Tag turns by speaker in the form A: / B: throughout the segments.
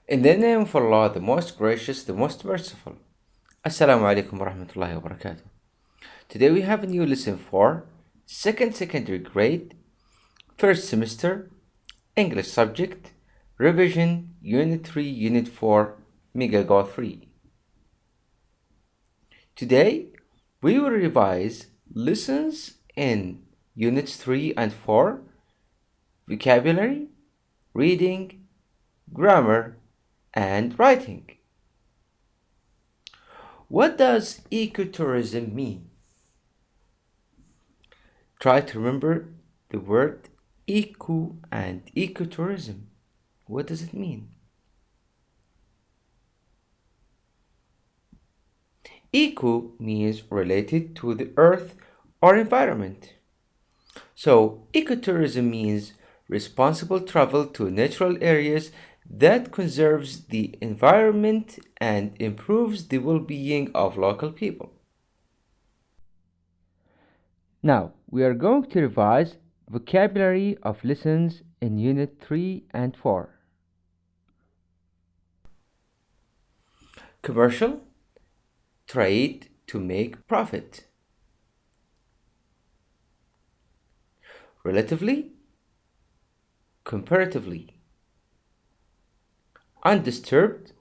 A: In the name of Allah, the most gracious, the most merciful. Assalamu alaikum wa rahmatullahi wa barakatuh. Today we have a new lesson for second secondary grade, first semester, English subject, revision, Unit 3, Unit 4, Megago 3. Today we will revise lessons in Units 3 and 4, vocabulary, reading, grammar, and writing. What does ecotourism mean? Try to remember the word eco and ecotourism. What does it mean? Eco means related to the earth or environment. So ecotourism means responsible travel to natural areas that conserves the environment and improves the well-being of local people. Now, we are going to revise vocabulary of lessons in Unit 3 and 4. Commercial, trade to make profit. Relatively, comparatively. Undisturbed,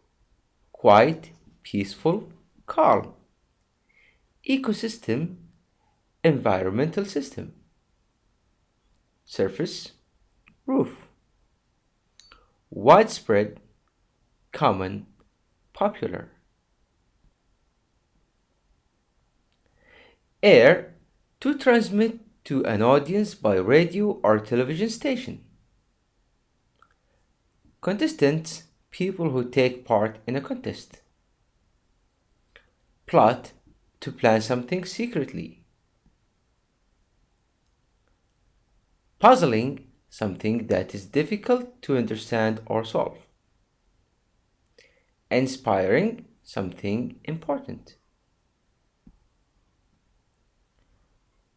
A: quiet, peaceful, calm. Ecosystem, environmental system. Surface, roof. Widespread, common, popular. Air, to transmit to an audience by radio or television station. Contestants, people who take part in a contest. Plot, to plan something secretly. Puzzling, something that is difficult to understand or solve. Inspiring, something important.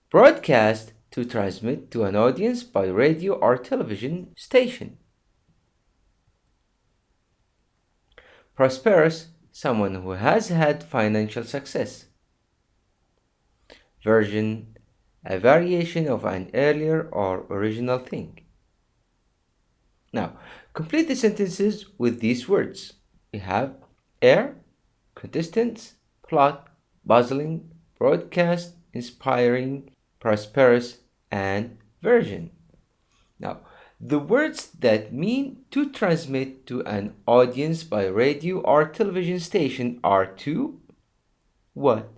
A: Broadcast, to transmit to an audience by radio or television station. Prosperous, someone who has had financial success. Version, a variation of an earlier or original thing. Now, complete the sentences with these words. We have air, contestants, plot, puzzling, broadcast, inspiring, prosperous, and version. Now, the words that mean to transmit to an audience by radio or television station are to what?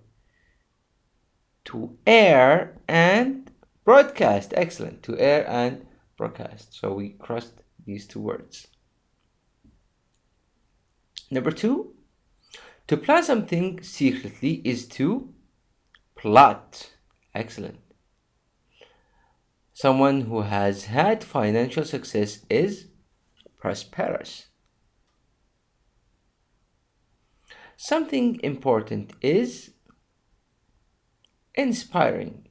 A: To air and broadcast. Excellent. To air and broadcast. So we crossed these two words. Number 2, to plan something secretly is to plot. Excellent. Someone who has had financial success is prosperous. Something important is inspiring.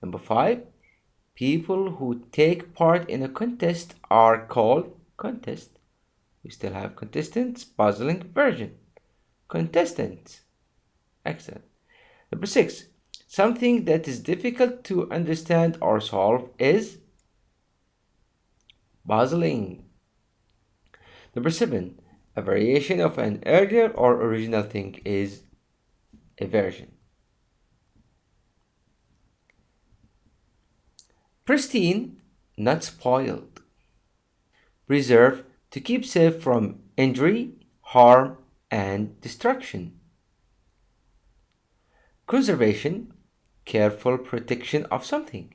A: Number 5, people who take part in a contest are called contest. We still have contestants, puzzling, version. Contestants. Excellent. Number 6, something that is difficult to understand or solve is puzzling. Number 7, a variation of an earlier or original thing is a version. Pristine, not spoiled. Preserve, to keep safe from injury, harm, and destruction. Conservation, careful protection of something.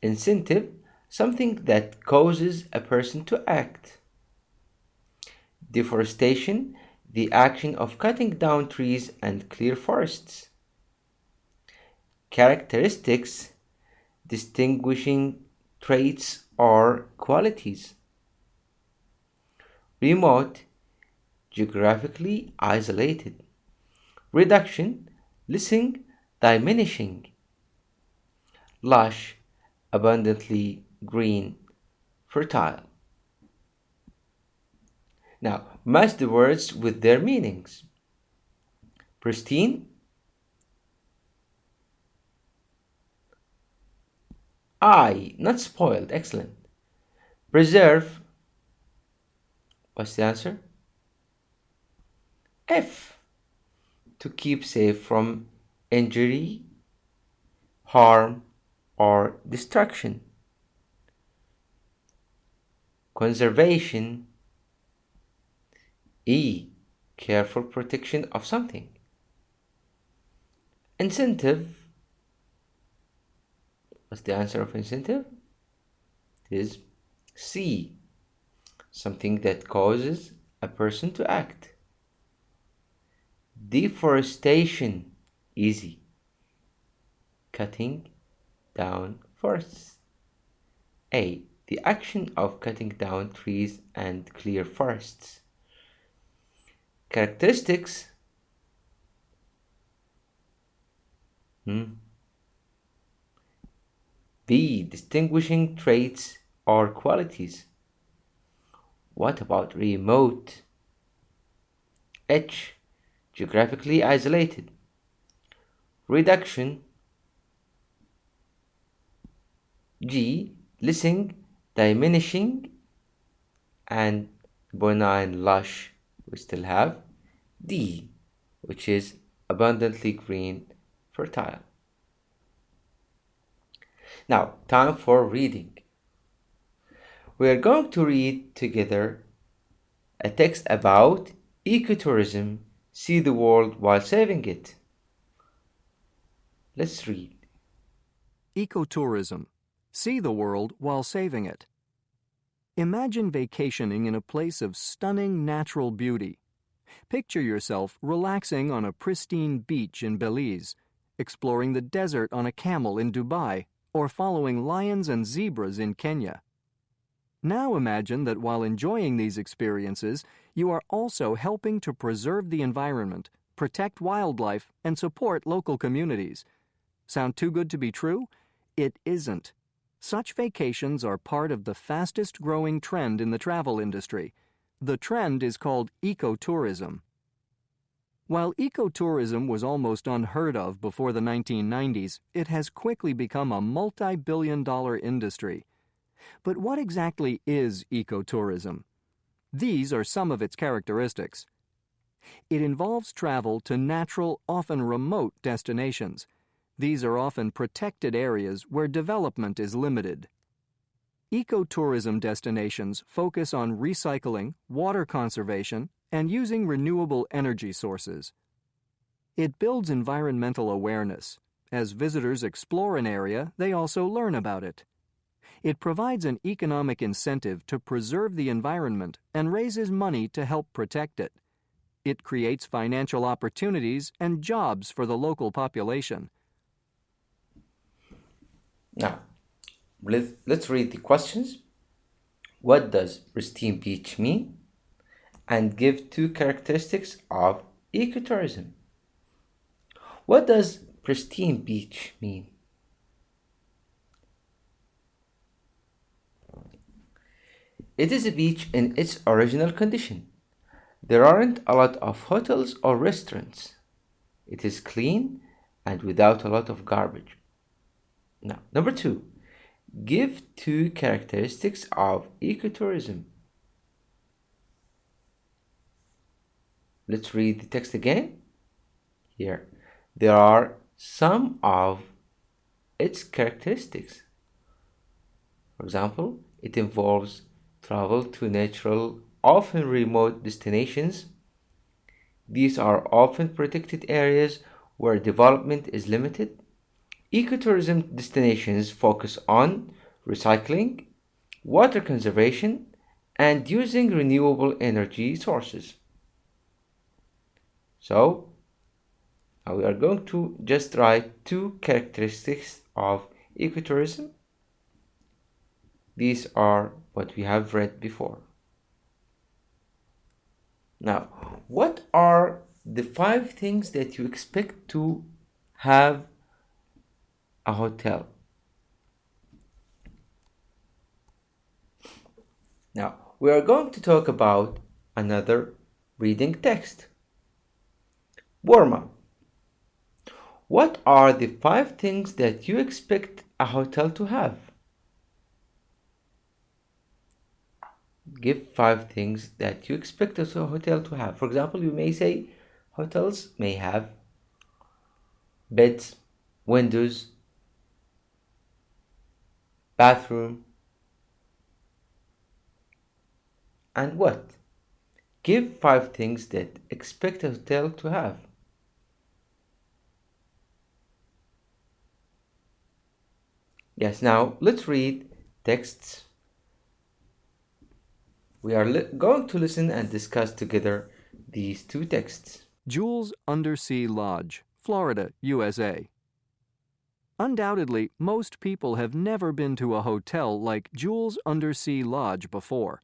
A: Incentive, something that causes a person to act. Deforestation, the action of cutting down trees and clear forests. Characteristics, distinguishing traits or qualities. Remote, geographically isolated. Reduction, lessing, diminishing. Lush, abundantly green, fertile. Now, match the words with their meanings. Pristine, I, not spoiled, excellent. Preserve, what's the answer? F, to keep safe from injury, harm, or destruction. Conservation, E, careful protection of something. Incentive, what's the answer of incentive? It is C, something that causes a person to act. Deforestation, easy, cutting down forests. A, the action of cutting down trees and clear forests. Characteristics, B, distinguishing traits or qualities. What about remote? H, geographically isolated. Reduction, G, lissing, diminishing, and benign lush. We still have D, which is abundantly green, fertile. Now, time for reading. We are going to read together a text about ecotourism. See the world while saving it. Let's read.
B: Ecotourism. See the world while saving it. Imagine vacationing in a place of stunning natural beauty. Picture yourself relaxing on a pristine beach in Belize, exploring the desert on a camel in Dubai, or following lions and zebras in Kenya. Now imagine that while enjoying these experiences, you are also helping to preserve the environment, protect wildlife, and support local communities. Sound too good to be true? It isn't. Such vacations are part of the fastest growing trend in the travel industry. The trend is called ecotourism. While ecotourism was almost unheard of before the 1990s, it has quickly become a multi-billion-dollar industry. But what exactly is ecotourism? These are some of its characteristics. It involves travel to natural, often remote destinations. These are often protected areas where development is limited. Ecotourism destinations focus on recycling, water conservation, and using renewable energy sources. It builds environmental awareness. As visitors explore an area, they also learn about it. It provides an economic incentive to preserve the environment and raises money to help protect it. It creates financial opportunities and jobs for the local population.
A: Now, let's read the questions. What does pristine beach mean? And give two characteristics of ecotourism. What does pristine beach mean? It is a beach in its original condition. There aren't a lot of hotels or restaurants. It is clean and without a lot of garbage. Now, number two, give two characteristics of ecotourism. Let's read the text again. Here, there are some of its characteristics. For example, it involves travel to natural, often remote destinations. These are often protected areas where development is limited. Ecotourism destinations focus on recycling, water conservation, and using renewable energy sources. So, now we are going to just write two characteristics of ecotourism. These are what we have read before. Now, what are the 5 things that you expect to have a hotel? Now, we are going to talk about Another reading text. Warm up. What are the 5 things that you expect a hotel to have? Give 5 things that you expect a hotel to have. For example, you may say hotels may have beds, windows, bathroom, and what? Give 5 things that expect a hotel to have. Yes, now let's read texts. We are going to listen and discuss together these 2 texts.
B: Jules Undersea Lodge, Florida, USA. Undoubtedly, most people have never been to a hotel like Jules Undersea Lodge before.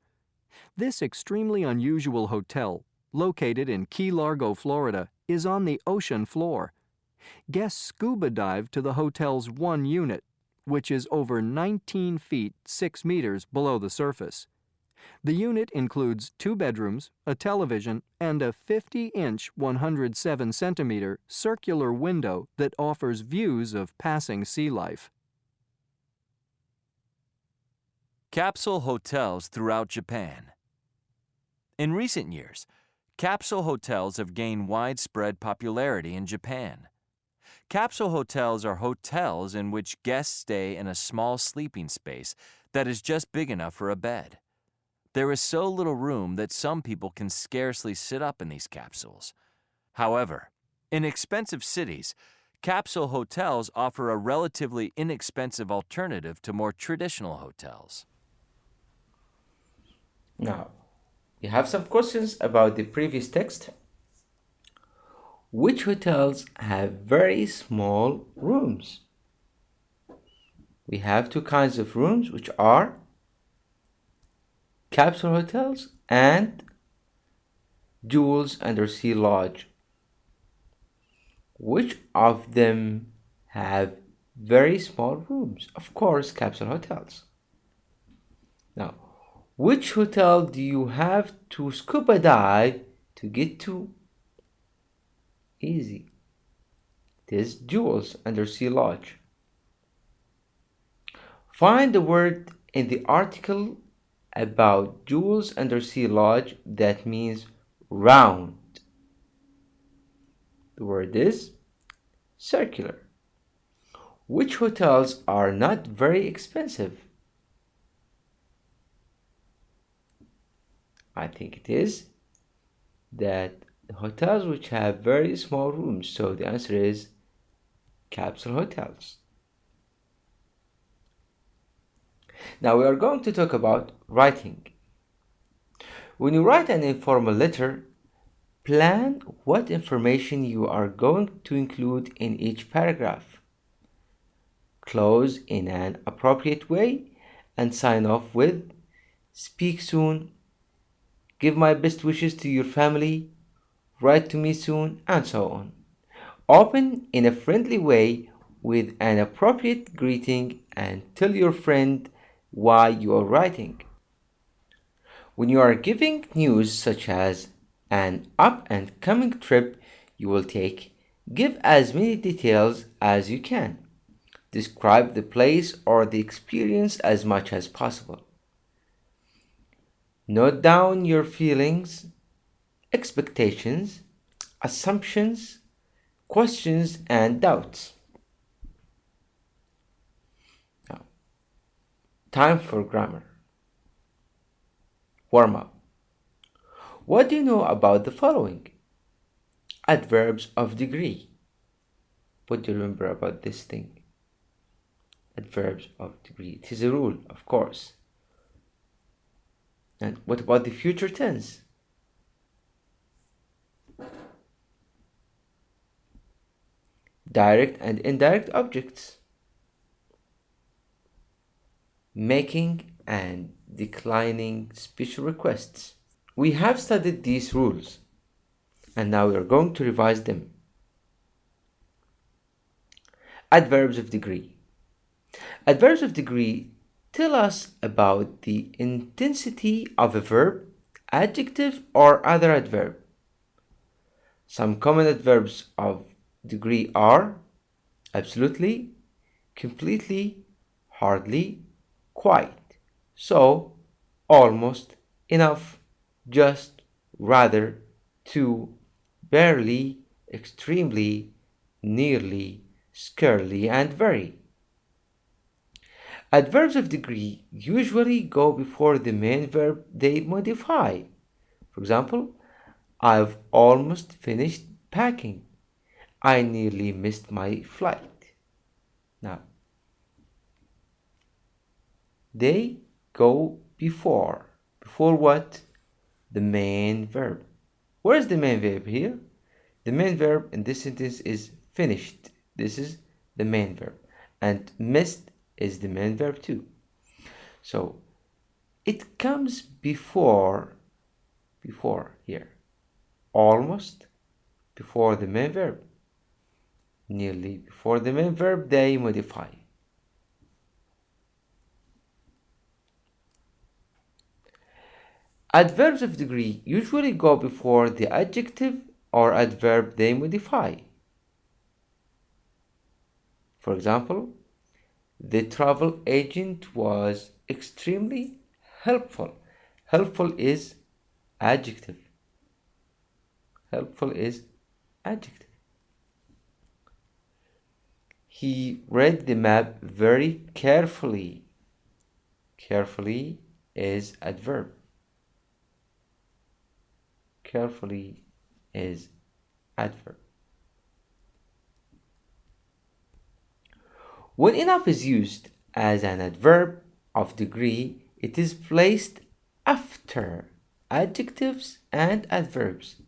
B: This extremely unusual hotel, located in Key Largo, Florida, is on the ocean floor. Guests scuba dive to the hotel's one unit, which is over 19 feet 6 meters below the surface. The unit includes 2 bedrooms, a television, and a 50-inch 107-centimeter circular window that offers views of passing sea life.
C: Capsule hotels throughout Japan. In recent years, capsule hotels have gained widespread popularity in Japan. Capsule hotels are hotels in which guests stay in a small sleeping space that is just big enough for a bed. There is so little room that some people can scarcely sit up in these capsules. However, in expensive cities, capsule hotels offer a relatively inexpensive alternative to more traditional hotels.
A: Now, we have some questions about the previous text. Which hotels have very small rooms? We have 2 kinds of rooms, which are capsule hotels and Jules Undersea Lodge. Which of them have very small rooms? Of course, capsule hotels. Now, which hotel do you have to scuba dive to get to? Easy. It is Jules Undersea Lodge. Find the word in the article about Jules Undersea Lodge that means round. The word is circular. Which hotels are not very expensive? I think it is that hotels which have very small rooms. So the answer is capsule hotels. Now we are going to talk about writing. When you write an informal letter, plan what information you are going to include in each paragraph. Close in an appropriate way and sign off with "Speak soon," "Give my best wishes to your family," "Write to me soon," and so on. Open in a friendly way with an appropriate greeting and tell your friend why you are writing. When you are giving news such as an up and coming trip you will take, give as many details as you can. Describe the place or the experience as much as possible. Note down your feelings, expectations, assumptions, questions, and doubts. Now, time for grammar. Warm up. What do you know about the following? Adverbs of degree. What do you remember about this thing? Adverbs of degree. It is a rule, of course. And what about the future tense? Direct and indirect objects. Making and declining special requests. We have studied these rules, and now we are going to revise them. Adverbs of degree. Adverbs of degree tell us about the intensity of a verb adjective or other adverb. Some common adverbs of degree are absolutely, completely, hardly, quite, so, almost, enough, just, rather, to, barely, extremely, nearly, scarcely, and very. Adverbs of degree usually go before the main verb they modify. For example, I've almost finished packing. I nearly missed my flight. Now, they go before. Before what? The main verb. Where is the main verb here? The main verb in this sentence is finished. This is the main verb. And missed is the main verb too. So it comes before here. Almost before the main verb. Nearly before the main verb they modify. Adverbs of degree usually go before the adjective or adverb they modify. For example, the travel agent was extremely helpful. Helpful is adjective. Helpful is adjective. He read the map very carefully. Carefully is adverb. Carefully is adverb. When enough is used as an adverb of degree, it is placed after adjectives and adverbs.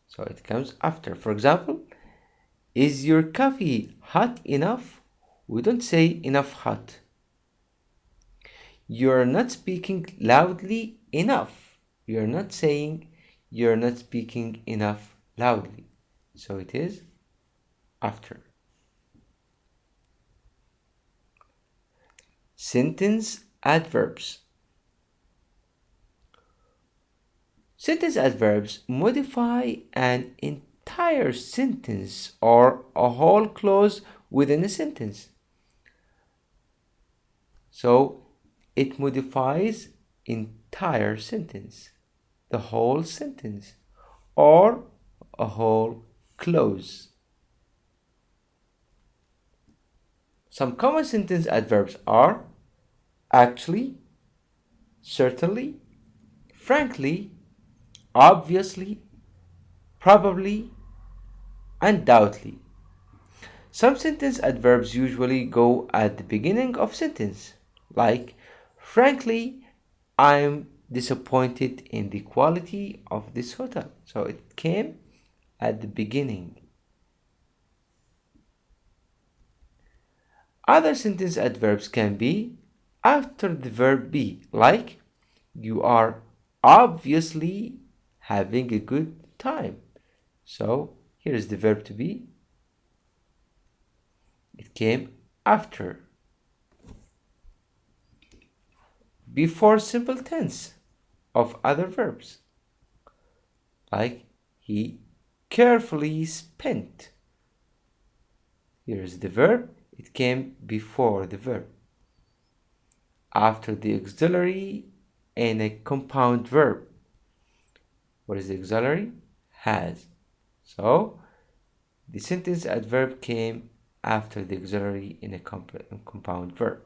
A: So it comes after. For example, is your coffee hot enough? We don't say enough hot. You're not speaking loudly enough. You're not saying you're not speaking enough loudly. So it is after. Sentence adverbs. Sentence adverbs modify an entire sentence or a whole clause within a sentence. So it modifies entire sentence, the whole sentence, or a whole clause. Some common sentence adverbs are actually, certainly, frankly, obviously, probably, undoubtedly. Some sentence adverbs usually go at the beginning of sentence, like, frankly, I'm disappointed in the quality of this hotel. So it came at the beginning. Other sentence adverbs can be after the verb be, like, you are obviously having a good time. So here is the verb to be. It came after. Before simple tense of other verbs, like he carefully spent. Here is the verb. It came before the verb. After the auxiliary and a compound verb. What is the auxiliary? Has. So the sentence adverb came after the auxiliary in a compound verb.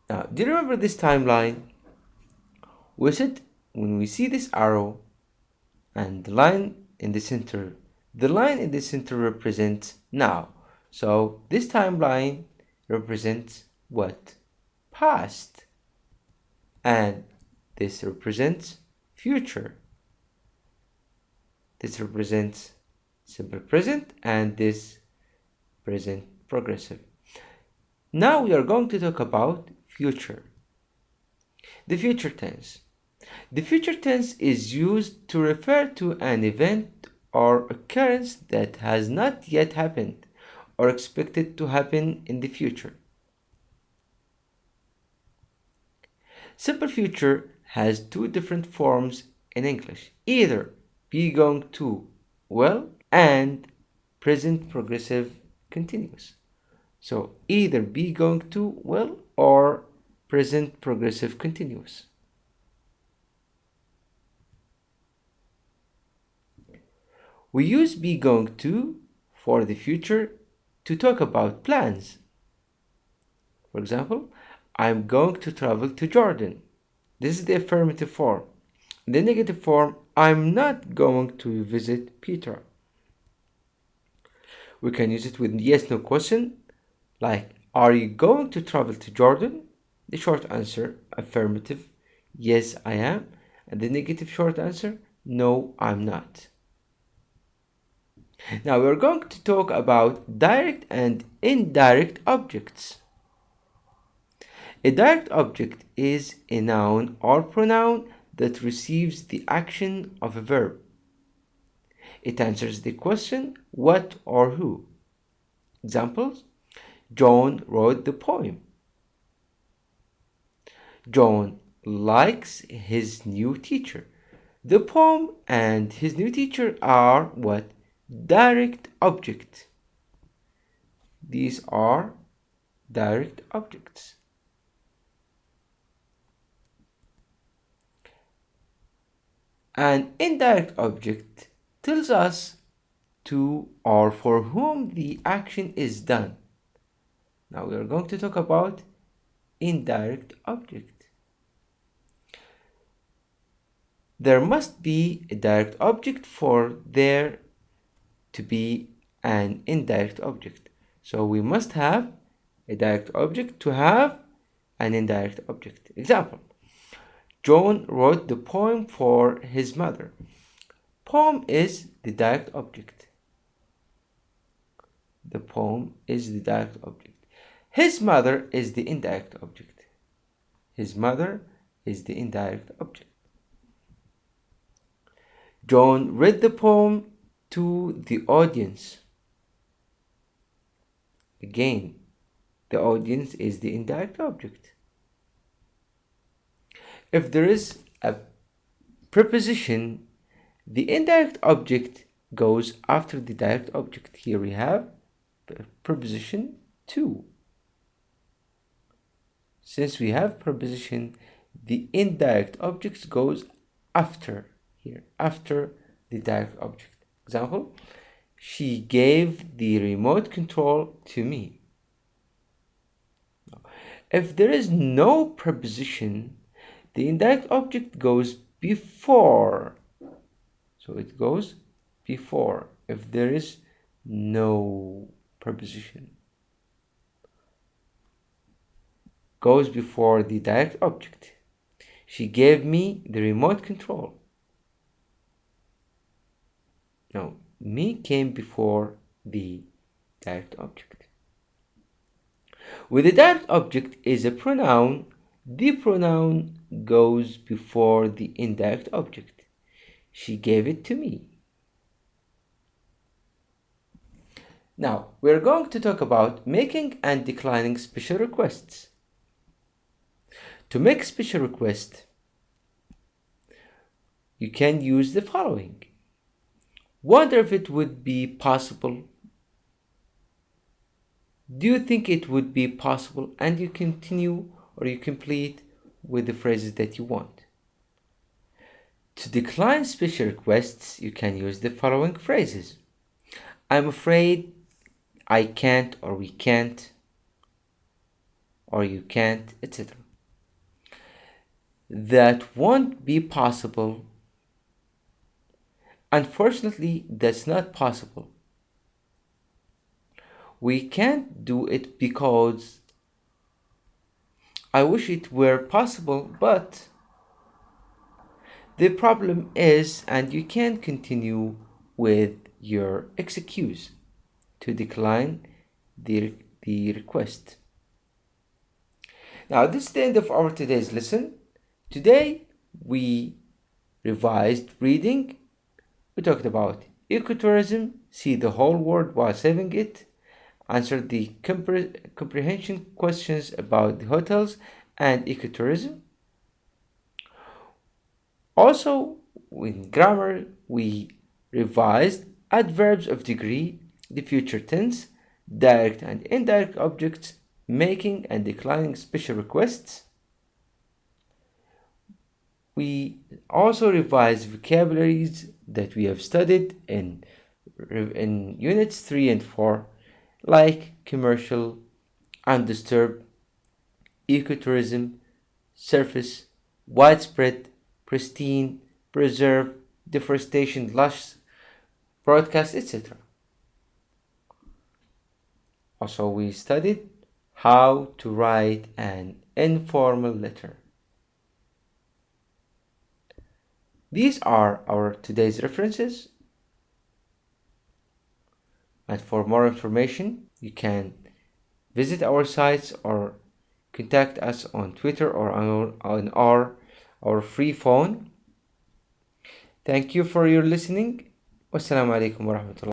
A: Now, do you remember this timeline? We said when we see this arrow and the line in the center represents now. So this timeline represents what? Past. And this represents future. This represents simple present and this present progressive. Now we are going to talk about future. The future tense. The future tense is used to refer to an event or occurrence that has not yet happened or expected to happen in the future. Simple future has two different forms in English. Either be going to will and present progressive continuous. So either be going to will or present progressive continuous. We use be going to for the future to talk about plans. For example, I'm going to travel to Jordan. This is the affirmative form. In the negative form, I'm not going to visit Peter. We can use it with yes no question, like are you going to travel to Jordan? The short answer, affirmative, yes I am. And the negative short answer, no I'm not. Now we're going to talk about direct and indirect objects. A direct object is a noun or pronoun that receives the action of a verb. It answers the question what or who. Examples: John wrote the poem. John likes his new teacher. The poem and his new teacher are what? Direct object. These are direct objects. An indirect object tells us to or for whom the action is done. Now we are going to talk about indirect object. There must be a direct object for there to be an indirect object. So we must have a direct object to have an indirect object. Example: John wrote the poem for his mother. Poem is the direct object. The poem is the direct object. His mother is the indirect object. His mother is the indirect object. John read the poem to the audience. Again, the audience is the indirect object. If there is a preposition, the indirect object goes after the direct object. Here we have the preposition to. Since we have preposition, the indirect object goes after here, after the direct object. Example: she gave the remote control to me. If there is no preposition, the indirect object goes before. So it goes before if there is no preposition. Goes before the direct object. She gave me the remote control. No, me came before the direct object. With the direct object is a pronoun, the pronoun goes before the indirect object. She gave it to me. Now, we're going to talk about making and declining special requests. To make special request, you can use the following. Wonder if it would be possible. Do you think it would be possible? And you continue or you complete with the phrases that you want. To decline special requests, you can use the following phrases. I'm afraid, I can't or we can't, or you can't, etc. That won't be possible. Unfortunately, that's not possible. We can't do it because I wish it were possible, but the problem is, and you can't continue with your excuse to decline the request. Now, this is the end of our today's lesson. Today, we revised reading. We talked about ecotourism, see the whole world while saving it, answered the comprehension questions about the hotels and ecotourism. Also, in grammar, we revised adverbs of degree, the future tense, direct and indirect objects, making and declining special requests. We also revised vocabularies that we have studied in units 3 and 4, like commercial, undisturbed, ecotourism, surface, widespread, pristine, preserve, deforestation, lush, broadcast, etc. Also, we studied how to write an informal letter. These are our today's references, and for more information, you can visit our sites or contact us on Twitter or on our free phone. Thank you for your listening. Wassalamu alaikum warahmatullahi